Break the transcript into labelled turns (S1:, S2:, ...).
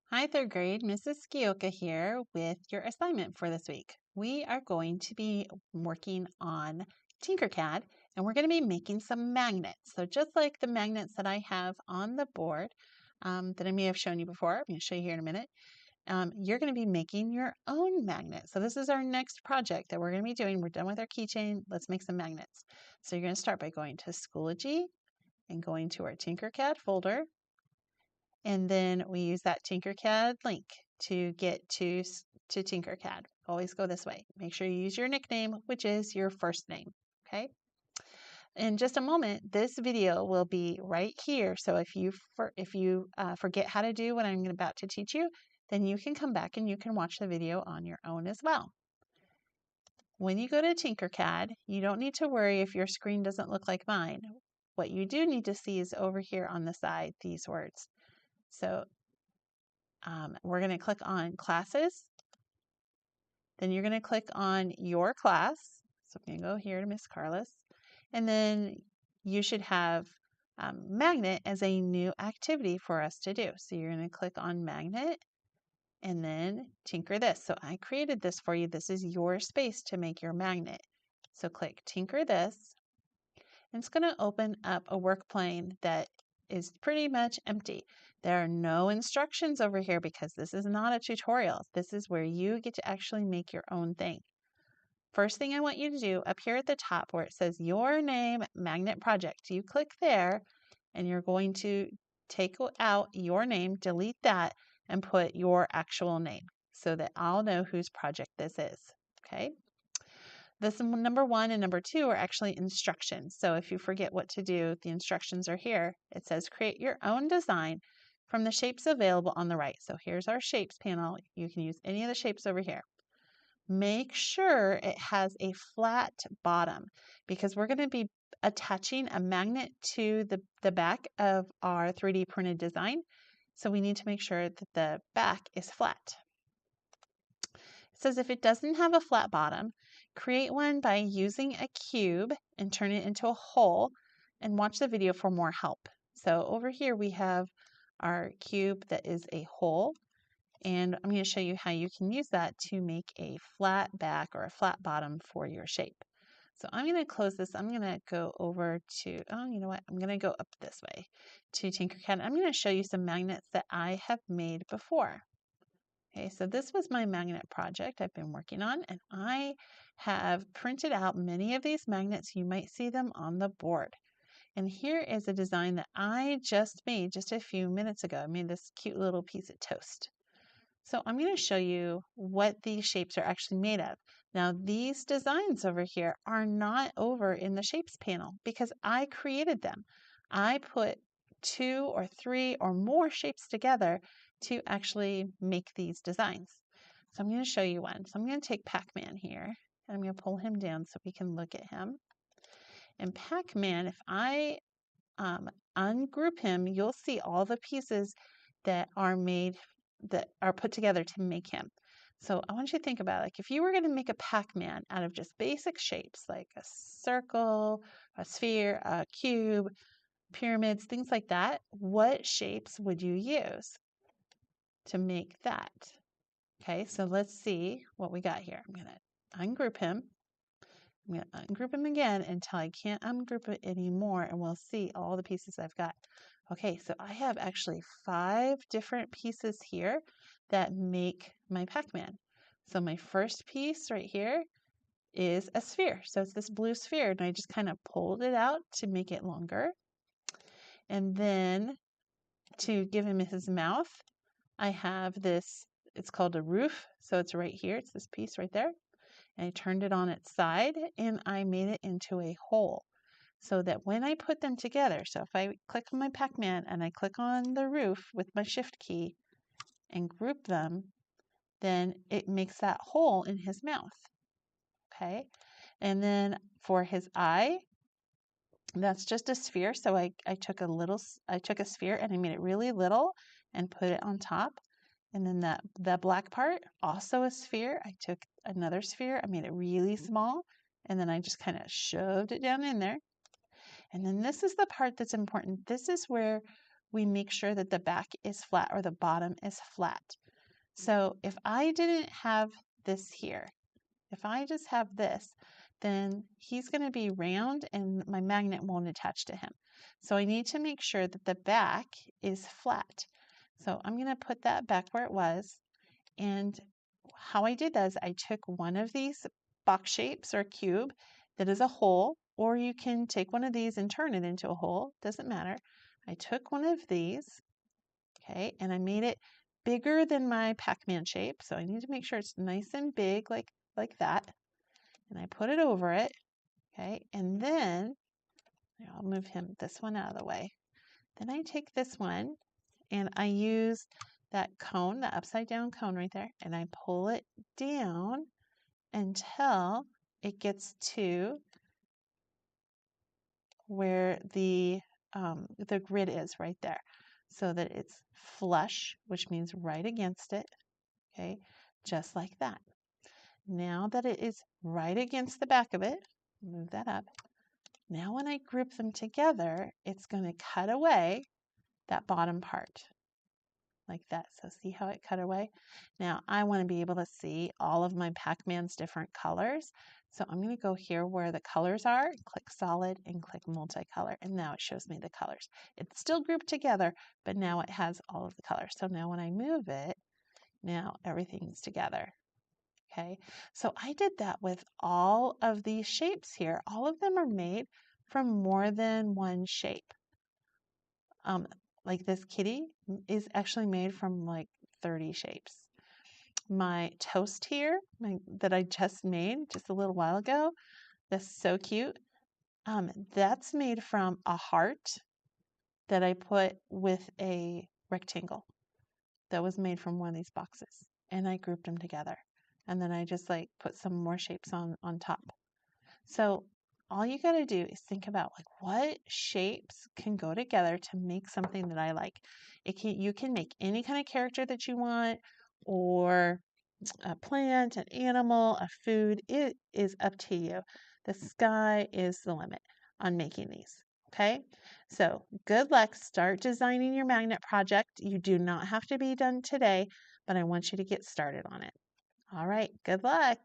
S1: Hi, third grade. Mrs. Skioka here with your assignment for this week. We are going to be working on Tinkercad and we're going to be making some magnets. So just like the magnets that I have on the board that I may have shown you before, I'm going to show you here in a minute, you're going to be making your own magnet. So this is our next project that we're going to be doing. We're done with our keychain. Let's make some magnets. So you're going to start by going to Schoology and going to our Tinkercad folder. And then we use that Tinkercad link to get to Tinkercad. Always go this way. Make sure you use your nickname, which is your first name. Okay. In just a moment, this video will be right here. So if you forget how to do what I'm about to teach you, then you can come back and you can watch the video on your own as well. When you go to Tinkercad, you don't need to worry if your screen doesn't look like mine. What you do need to see is over here on the side, these words. So we're going to click on classes. Then you're going to click on your class. So I'm going to go here to Miss Carlos. And then you should have magnet as a new activity for us to do. So you're going to click on magnet and then tinker this. So I created this for you. This is your space to make your magnet. So click tinker this. And it's going to open up a work plane that is pretty much empty. There are no instructions over here because this is not a tutorial. This is where you get to actually make your own thing. First thing I want you to do up here at the top where it says your name magnet project, you click there and you're going to take out your name, delete that, and put your actual name so that I'll know whose project this is. Okay. This number 1 and number 2 are actually instructions. So if you forget what to do, the instructions are here. It says create your own design from the shapes available on the right. So here's our shapes panel. You can use any of the shapes over here. Make sure it has a flat bottom because we're going to be attaching a magnet to the back of our 3D printed design. So we need to make sure that the back is flat. It says if it doesn't have a flat bottom, create one by using a cube and turn it into a hole and watch the video for more help. So over here we have our cube that is a hole, and I'm going to show you how you can use that to make a flat back or a flat bottom for your shape. So I'm going to close this. I'm going to go over to, oh, you know what? I'm going to go up this way to Tinkercad. I'm going to show you some magnets that I have made before. Okay, so this was my magnet project I've been working on, and I have printed out many of these magnets. You might see them on the board. And here is a design that I just made just a few minutes ago. I made this cute little piece of toast. So I'm going to show you what these shapes are actually made of. Now, these designs over here are not over in the shapes panel because I created them. I put 2 or 3 or more shapes together to actually make these designs. So I'm going to show you one. So I'm going to take Pac-Man here, and I'm going to pull him down so we can look at him. And Pac-Man, if I ungroup him, you'll see all the pieces that are put together to make him. So I want you to think about, like, if you were going to make a Pac-Man out of just basic shapes like a circle, a sphere, a cube, pyramids, things like that, what shapes would you use to make that? Okay, so let's see what we got here. I'm going to ungroup him. I'm going to ungroup him again until I can't ungroup it anymore, and we'll see all the pieces I've got. Okay, so I have actually 5 different pieces here that make my Pac-Man. So my first piece right here is a sphere. So it's this blue sphere, and I just kind of pulled it out to make it longer. And then to give him his mouth, I have this, it's called a roof. So it's right here. It's this piece right there. And I turned it on its side and I made it into a hole so that when I put them together, so if I click on my Pac-Man and I click on the roof with my shift key and group them, then it makes that hole in his mouth. Okay. And then for his eye, that's just a sphere. So I took a sphere and I made it really little and put it on top. And then the black part, also a sphere. I took another sphere, I made it really small, and then I just kind of shoved it down in there. And then this is the part that's important. This is where we make sure that the back is flat or the bottom is flat. So if I didn't have this here, if I just have this, then he's going to be round and my magnet won't attach to him. So I need to make sure that the back is flat. So I'm going to put that back where it was. And how I did that is I took one of these box shapes or cube that is a hole, or you can take one of these and turn it into a hole, doesn't matter. I took one of these, okay, and I made it bigger than my Pac-Man shape. So I need to make sure it's nice and big like that. And I put it over it, okay, and then I'll move this one out of the way. Then I take this one and I use that cone, the upside down cone right there, and I pull it down until it gets to where the grid is right there, so that it's flush, which means right against it, okay, just like that. Now that it is right against the back of it, move that up. Now when I group them together, it's going to cut away that bottom part like that. So see how it cut away? Now I want to be able to see all of my Pac-Man's different colors. So I'm going to go here where the colors are, click solid and click multicolor, and now it shows me the colors. It's still grouped together, but now it has all of the colors. So now when I move it, now everything's together. Okay, so I did that with all of these shapes here. All of them are made from more than one shape. Like this kitty is actually made from like 30 shapes. My toast here that I just made just a little while ago, that's so cute. That's made from a heart that I put with a rectangle that was made from one of these boxes, and I grouped them together. And then I just like put some more shapes on top. So all you got to do is think about like what shapes can go together to make something that I like. You can make any kind of character that you want, or a plant, an animal, a food. It is up to you. The sky is the limit on making these. Okay, so good luck. Start designing your magnet project. You do not have to be done today, but I want you to get started on it. All right, good luck.